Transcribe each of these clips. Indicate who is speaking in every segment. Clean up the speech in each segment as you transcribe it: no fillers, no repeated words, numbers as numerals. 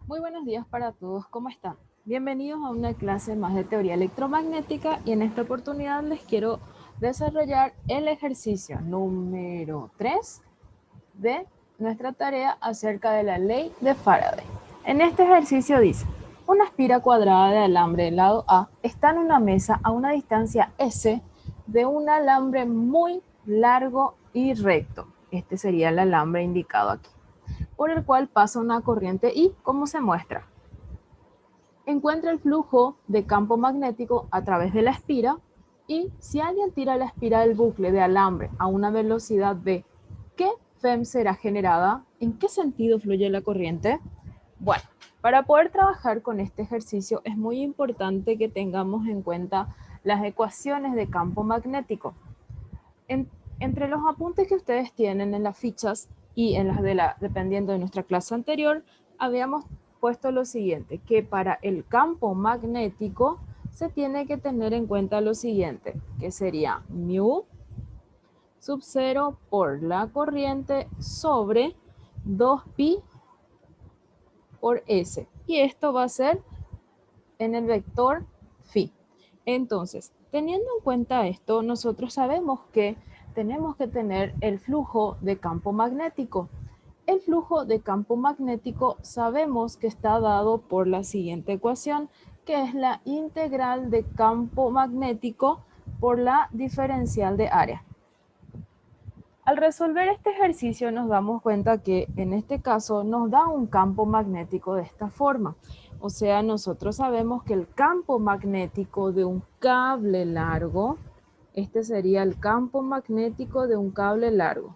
Speaker 1: Muy buenos días para todos, ¿cómo están? Bienvenidos a una clase más de teoría electromagnética y en esta oportunidad les quiero desarrollar el ejercicio número 3 de nuestra tarea acerca de la ley de Faraday. En este ejercicio dice, una espira cuadrada de alambre del lado A está en una mesa a una distancia S de un alambre muy largo y recto. Este sería el alambre indicado aquí, por el cual pasa una corriente I, como se muestra. Encuentra el flujo de campo magnético a través de la espira y si alguien tira la espira del bucle de alambre a una velocidad v, ¿qué FEM será generada? ¿En qué sentido fluye la corriente? Bueno, para poder trabajar con este ejercicio es muy importante que tengamos en cuenta las ecuaciones de campo magnético. Entre los apuntes que ustedes tienen en las fichas y en las dependiendo de nuestra clase anterior, habíamos puesto lo siguiente, que para el campo magnético se tiene que tener en cuenta lo siguiente, que sería mu sub 0 por la corriente sobre 2pi por s. Y esto va a ser en el vector phi. Entonces, teniendo en cuenta esto, nosotros sabemos que tenemos que tener el flujo de campo magnético. El flujo de campo magnético sabemos que está dado por la siguiente ecuación, que es la integral de campo magnético por la diferencial de área. Al resolver este ejercicio nos damos cuenta que en este caso nos da un campo magnético de esta forma. O sea, nosotros sabemos que el campo magnético de un cable largo, este sería el campo magnético de un cable largo.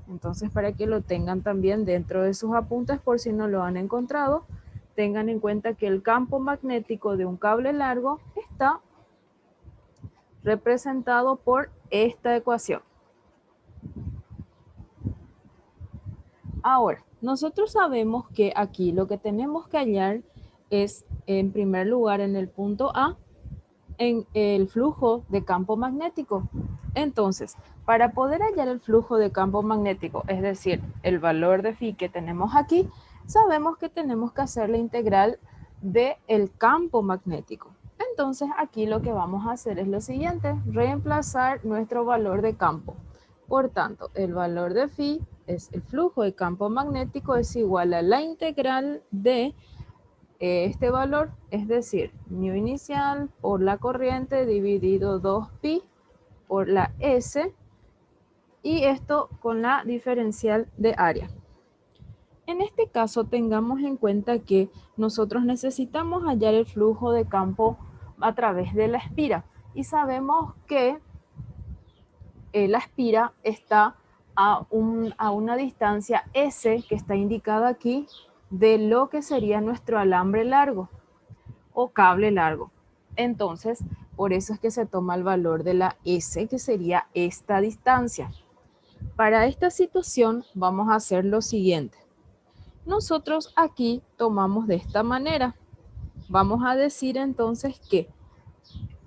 Speaker 1: Entonces, para que lo tengan también dentro de sus apuntes por si no lo han encontrado, tengan en cuenta que el campo magnético de un cable largo está representado por esta ecuación. Ahora, nosotros sabemos que aquí lo que tenemos que hallar es, en primer lugar, en el punto A, en el flujo de campo magnético. Entonces, para poder hallar el flujo de campo magnético, es decir, el valor de phi que tenemos aquí, sabemos que tenemos que hacer la integral del campo magnético. Entonces, aquí lo que vamos a hacer es lo siguiente, reemplazar nuestro valor de campo. Por tanto, el valor de phi es el flujo de campo magnético es igual a la integral de este valor, es decir, mu inicial por la corriente dividido 2pi por la S y esto con la diferencial de área. En este caso tengamos en cuenta que nosotros necesitamos hallar el flujo de campo a través de la espira y sabemos que la espira está a una distancia S que está indicada aquí de lo que sería nuestro alambre largo o cable largo. Entonces, por eso es que se toma el valor de la S, que sería esta distancia. Para esta situación vamos a hacer lo siguiente. Nosotros aquí tomamos de esta manera. Vamos a decir entonces que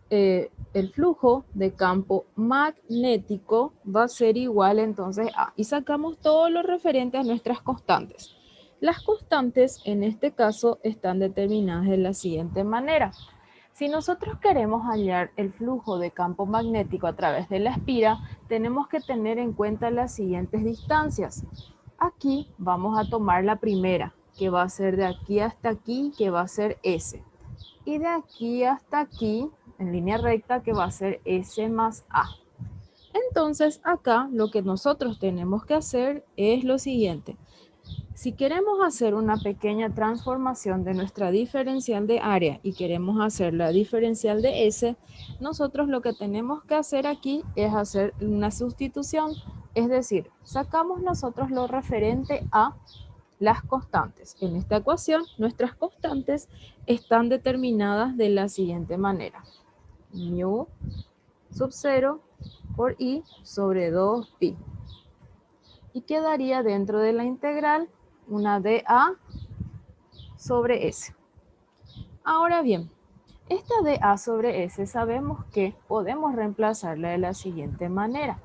Speaker 1: el flujo de campo magnético va a ser igual entonces a, y sacamos todo lo referente a nuestras constantes. Las constantes en este caso están determinadas de la siguiente manera. Si nosotros queremos hallar el flujo de campo magnético a través de la espira, tenemos que tener en cuenta las siguientes distancias. Aquí vamos a tomar la primera, que va a ser de aquí hasta aquí, que va a ser S. Y de aquí hasta aquí, en línea recta, que va a ser S más A. Entonces, acá lo que nosotros tenemos que hacer es lo siguiente. Si queremos hacer una pequeña transformación de nuestra diferencial de área y queremos hacer la diferencial de S, nosotros lo que tenemos que hacer aquí es hacer una sustitución, es decir, sacamos nosotros lo referente a las constantes. En esta ecuación, nuestras constantes están determinadas de la siguiente manera. Mu sub 0 por I sobre 2pi. Y quedaría dentro de la integral una dA sobre S. Ahora bien, esta dA sobre S sabemos que podemos reemplazarla de la siguiente manera.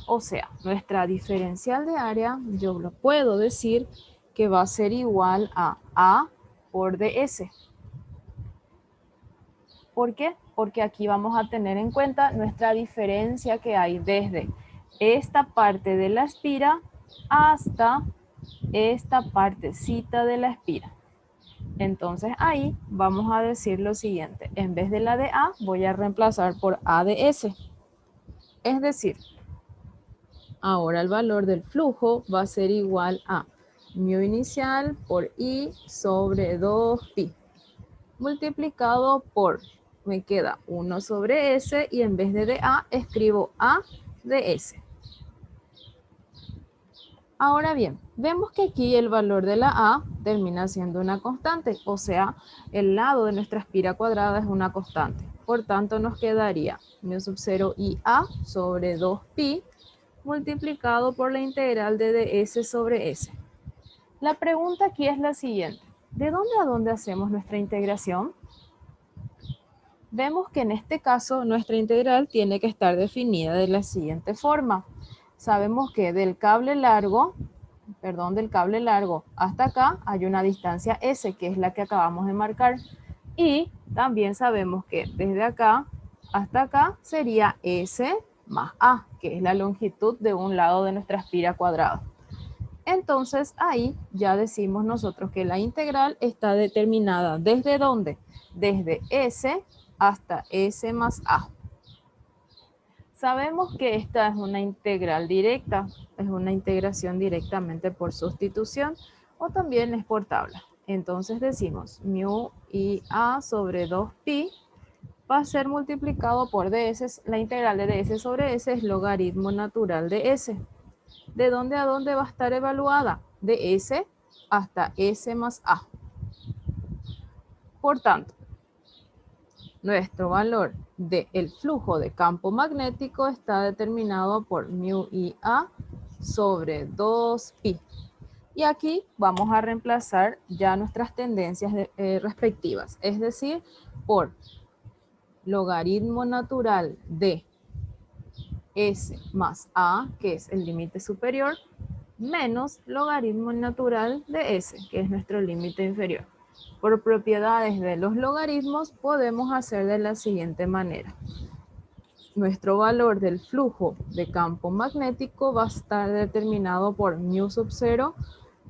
Speaker 1: O sea, nuestra diferencial de área, yo lo puedo decir que va a ser igual a por ds. ¿Por qué? Porque aquí vamos a tener en cuenta nuestra diferencia que hay desde esta parte de la espira hasta esta partecita de la espira. Entonces ahí vamos a decir lo siguiente. En vez de la de A, voy a reemplazar por A de S. Es decir, ahora el valor del flujo va a ser igual a mu inicial por I sobre 2pi. Multiplicado por, me queda 1 sobre S y en vez de dA escribo A de S. Ahora bien, vemos que aquí el valor de la A termina siendo una constante, o sea, el lado de nuestra espira cuadrada es una constante. Por tanto, nos quedaría mu sub 0 i A sobre 2pi multiplicado por la integral de ds sobre S. La pregunta aquí es la siguiente. ¿De dónde a dónde hacemos nuestra integración? Vemos que en este caso nuestra integral tiene que estar definida de la siguiente forma. Sabemos que del cable largo hasta acá hay una distancia S, que es la que acabamos de marcar. Y también sabemos que desde acá hasta acá sería S más A, que es la longitud de un lado de nuestra espira cuadrada. Entonces ahí ya decimos nosotros que la integral está determinada ¿desde dónde? Desde S hasta S más A. Sabemos que esta es una integral directa, es una integración directamente por sustitución o también es por tabla. Entonces decimos mu i A sobre 2pi va a ser multiplicado por ds, la integral de ds sobre s es logaritmo natural de s. ¿De dónde a dónde va a estar evaluada? De S hasta S más A. Por tanto, nuestro valor del flujo de campo magnético está determinado por mu i A sobre 2pi. Y aquí vamos a reemplazar ya nuestras tendencias respectivas, es decir, por logaritmo natural de S más A, que es el límite superior, menos logaritmo natural de S, que es nuestro límite inferior. Por propiedades de los logaritmos podemos hacer de la siguiente manera. Nuestro valor del flujo de campo magnético va a estar determinado por mu sub 0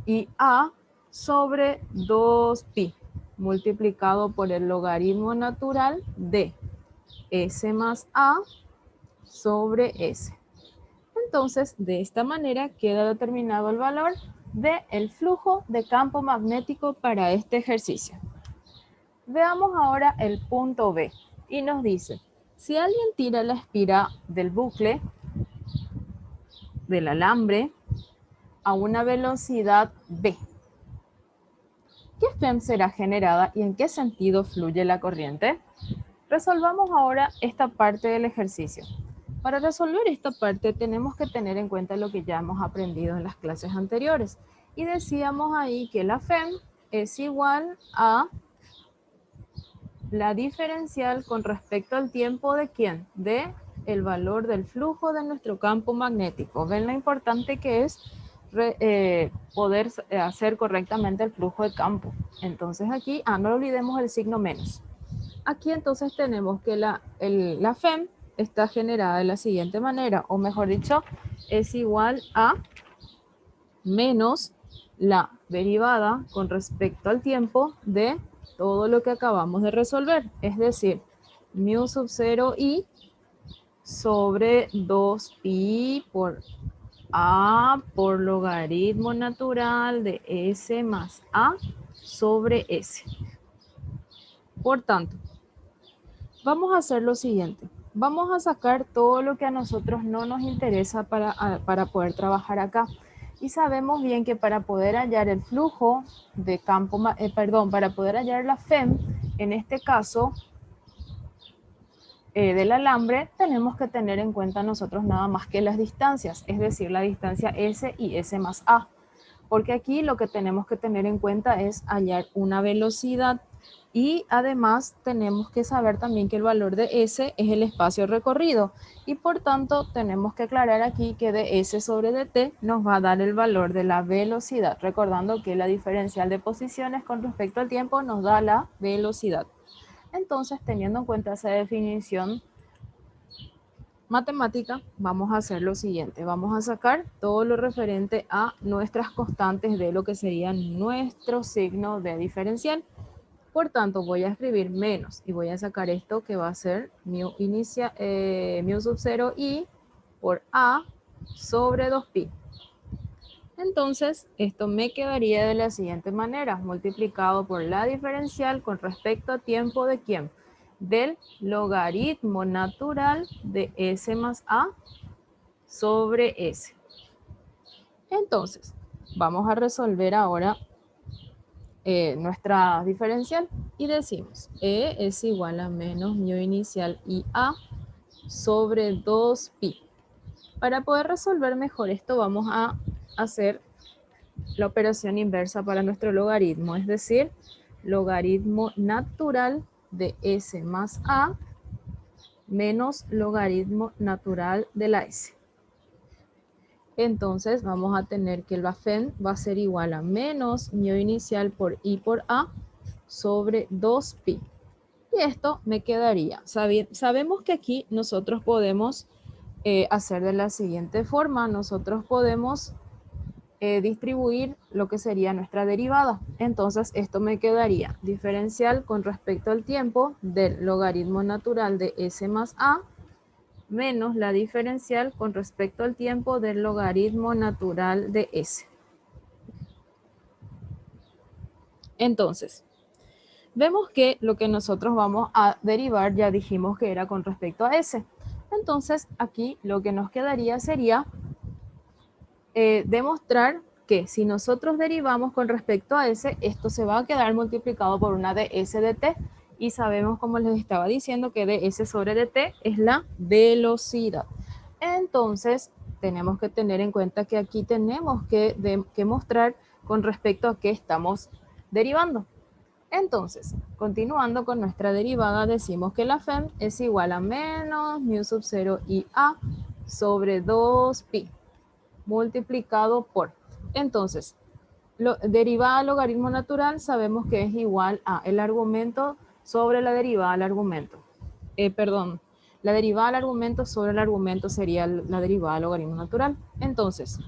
Speaker 1: y A sobre 2pi, multiplicado por el logaritmo natural de S más A sobre S. Entonces, de esta manera queda determinado el valor del flujo de campo magnético para este ejercicio. Veamos ahora el punto B y nos dice, si alguien tira la espira del bucle, del alambre, a una velocidad V, ¿qué FEM será generada y en qué sentido fluye la corriente? Resolvamos ahora esta parte del ejercicio. Para resolver esta parte tenemos que tener en cuenta lo que ya hemos aprendido en las clases anteriores. Y decíamos ahí que la FEM es igual a la diferencial con respecto al tiempo de ¿quién? De el valor del flujo de nuestro campo magnético. ¿Ven lo importante que es poder hacer correctamente el flujo de campo? Entonces aquí, no olvidemos el signo menos. Aquí entonces tenemos que la FEM está generada de la siguiente manera, o mejor dicho, es igual a menos la derivada con respecto al tiempo de todo lo que acabamos de resolver, es decir, mu sub 0 i sobre 2pi por A por logaritmo natural de S más A sobre S. Por tanto, vamos a hacer lo siguiente. Vamos a sacar todo lo que a nosotros no nos interesa para poder trabajar acá. Y sabemos bien que para poder hallar el flujo de campo, para poder hallar la FEM, en este caso del alambre, tenemos que tener en cuenta nosotros nada más que las distancias, es decir, la distancia S y S más A. Porque aquí lo que tenemos que tener en cuenta es hallar una velocidad. Y además tenemos que saber también que el valor de S es el espacio recorrido y por tanto tenemos que aclarar aquí que ds sobre dt nos va a dar el valor de la velocidad, recordando que la diferencial de posiciones con respecto al tiempo nos da la velocidad. Entonces, teniendo en cuenta esa definición matemática, vamos a hacer lo siguiente. Vamos a sacar todo lo referente a nuestras constantes de lo que sería nuestro signo de diferencial. Por tanto, voy a escribir menos y voy a sacar esto que va a ser mu sub 0 i por a sobre 2pi. Entonces, esto me quedaría de la siguiente manera, multiplicado por la diferencial con respecto a tiempo de ¿quién? Del logaritmo natural de s más a sobre s. Entonces, vamos a resolver ahora nuestra diferencial y decimos E es igual a menos mu inicial i a sobre 2pi. Para poder resolver mejor esto vamos a hacer la operación inversa para nuestro logaritmo, es decir, logaritmo natural de s más a menos logaritmo natural de la s. Entonces vamos a tener que el BAFEN va a ser igual a menos mu inicial por i por a sobre 2pi. Y esto me quedaría. Sabemos que aquí nosotros podemos hacer de la siguiente forma. Nosotros podemos distribuir lo que sería nuestra derivada. Entonces esto me quedaría diferencial con respecto al tiempo del logaritmo natural de s más a menos la diferencial con respecto al tiempo del logaritmo natural de s. Entonces, vemos que lo que nosotros vamos a derivar ya dijimos que era con respecto a s. Entonces, aquí lo que nos quedaría sería demostrar que si nosotros derivamos con respecto a s, esto se va a quedar multiplicado por una ds de t. Y sabemos, como les estaba diciendo, que ds sobre dt es la velocidad. Entonces, tenemos que tener en cuenta que aquí tenemos que mostrar con respecto a qué estamos derivando. Entonces, continuando con nuestra derivada, decimos que la FEM es igual a menos mu sub 0 i a sobre 2pi multiplicado por. Entonces, derivada del logaritmo natural sabemos que es igual a el argumento sobre la derivada del argumento. La derivada del argumento sobre el argumento sería la derivada del logaritmo natural. Entonces,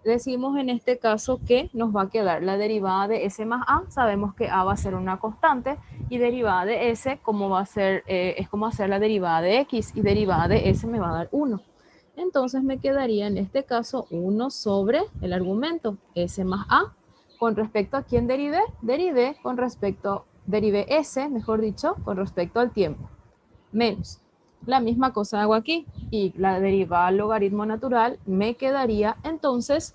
Speaker 1: decimos en este caso que nos va a quedar la derivada de s más a. Sabemos que a va a ser una constante y derivada de s como va a ser, es como hacer la derivada de x y derivada de s me va a dar 1. Entonces me quedaría en este caso 1 sobre el argumento s más a. ¿Con respecto a quién derivé? Derivé s, mejor dicho, con respecto al tiempo. Menos. La misma cosa hago aquí. Y la derivada del logaritmo natural me quedaría entonces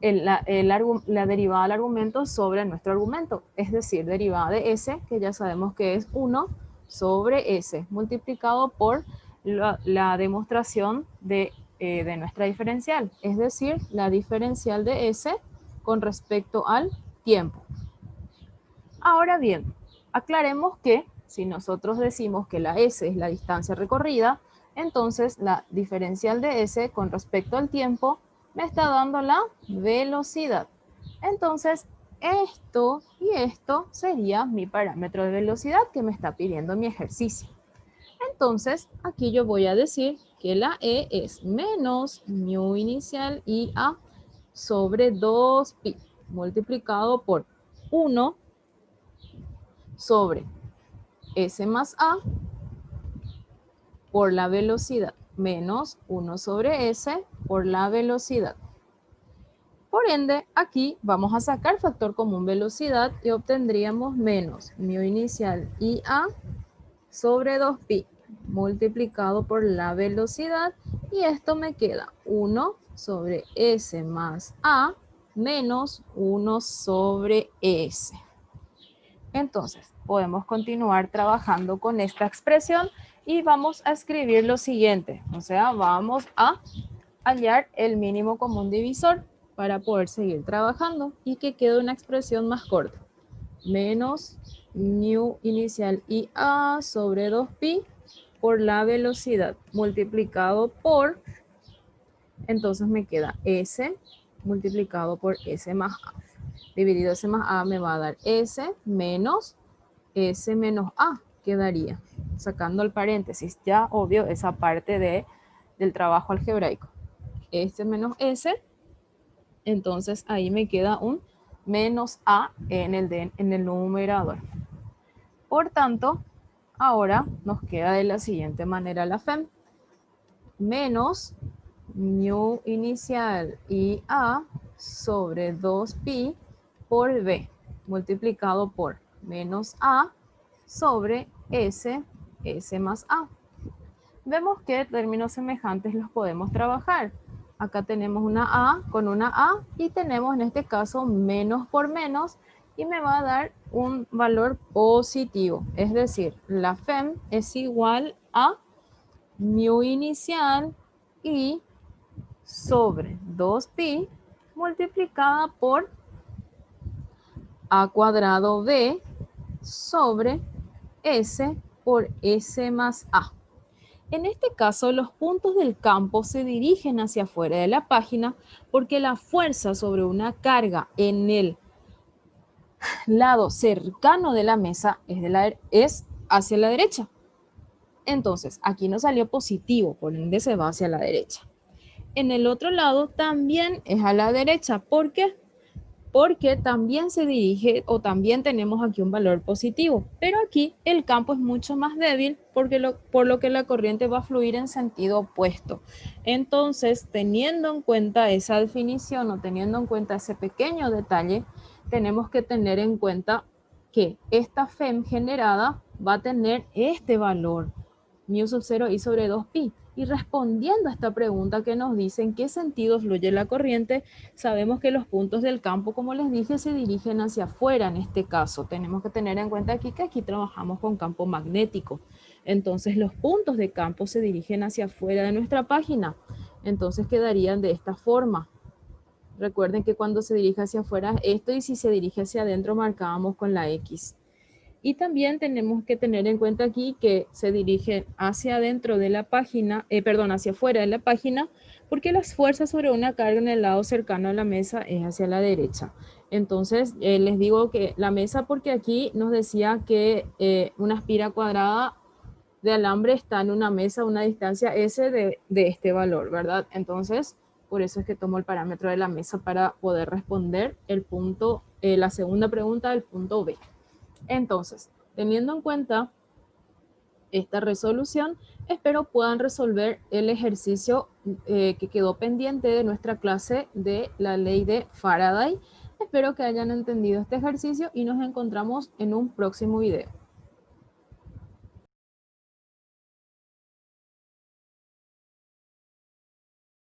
Speaker 1: la derivada del argumento sobre nuestro argumento. Es decir, derivada de s, que ya sabemos que es 1 sobre s, multiplicado por la demostración de nuestra diferencial, es decir, la diferencial de s con respecto al tiempo. Ahora bien, aclaremos que si nosotros decimos que la s es la distancia recorrida, entonces la diferencial de s con respecto al tiempo me está dando la velocidad. Entonces, esto y esto sería mi parámetro de velocidad que me está pidiendo mi ejercicio. Entonces, aquí yo voy a decir que la E es menos mu inicial i a sobre 2pi multiplicado por 1 sobre s más a por la velocidad menos 1 sobre s por la velocidad. Por ende, aquí vamos a sacar factor común velocidad y obtendríamos menos mu inicial i a sobre 2pi multiplicado por la velocidad y esto me queda 1 sobre s más a menos 1 sobre s. Entonces, podemos continuar trabajando con esta expresión y vamos a escribir lo siguiente. O sea, vamos a hallar el mínimo común divisor para poder seguir trabajando y que quede una expresión más corta. menos mu inicial IA sobre 2pi por la velocidad multiplicado por, entonces me queda S multiplicado por S más A. Dividido S más A me va a dar S menos A, quedaría. Sacando el paréntesis, ya obvio esa parte del trabajo algebraico. S menos S, entonces ahí me queda un menos A en el numerador. Por tanto, ahora nos queda de la siguiente manera la FEM. Menos mu inicial y A sobre 2pi por B multiplicado por menos A sobre S más A. Vemos que términos semejantes los podemos trabajar. Acá tenemos una A con una A y tenemos en este caso menos por menos y me va a dar un valor positivo. Es decir, la FEM es igual a mu inicial y sobre 2pi multiplicada por A cuadrado B sobre S por S más A. En este caso, los puntos del campo se dirigen hacia afuera de la página porque la fuerza sobre una carga en el lado cercano de la mesa es hacia la derecha. Entonces, aquí nos salió positivo, por ende se va hacia la derecha. En el otro lado también es a la derecha. ¿Por qué? Porque también se dirige o también tenemos aquí un valor positivo, pero aquí el campo es mucho más débil por lo que la corriente va a fluir en sentido opuesto. Entonces, teniendo en cuenta esa definición o teniendo en cuenta ese pequeño detalle, tenemos que tener en cuenta que esta FEM generada va a tener este valor, mu sub 0 i sobre 2pi. Y respondiendo a esta pregunta que nos dice en qué sentido fluye la corriente, sabemos que los puntos del campo, como les dije, se dirigen hacia afuera en este caso. Tenemos que tener en cuenta aquí que aquí trabajamos con campo magnético. Entonces los puntos de campo se dirigen hacia afuera de nuestra página. Entonces quedarían de esta forma. Recuerden que cuando se dirige hacia afuera esto y si se dirige hacia adentro marcábamos con la X. Y también tenemos que tener en cuenta aquí que se dirige hacia adentro de la página, hacia afuera de la página, porque las fuerzas sobre una carga en el lado cercano a la mesa es hacia la derecha. Entonces, les digo que la mesa, porque aquí nos decía que una espira cuadrada de alambre está en una mesa a una distancia S de este valor, ¿verdad? Entonces, por eso es que tomo el parámetro de la mesa para poder responder el punto, la segunda pregunta del punto B. Entonces, teniendo en cuenta esta resolución, espero puedan resolver el ejercicio que quedó pendiente de nuestra clase de la ley de Faraday. Espero que hayan entendido este ejercicio y nos encontramos en un próximo video.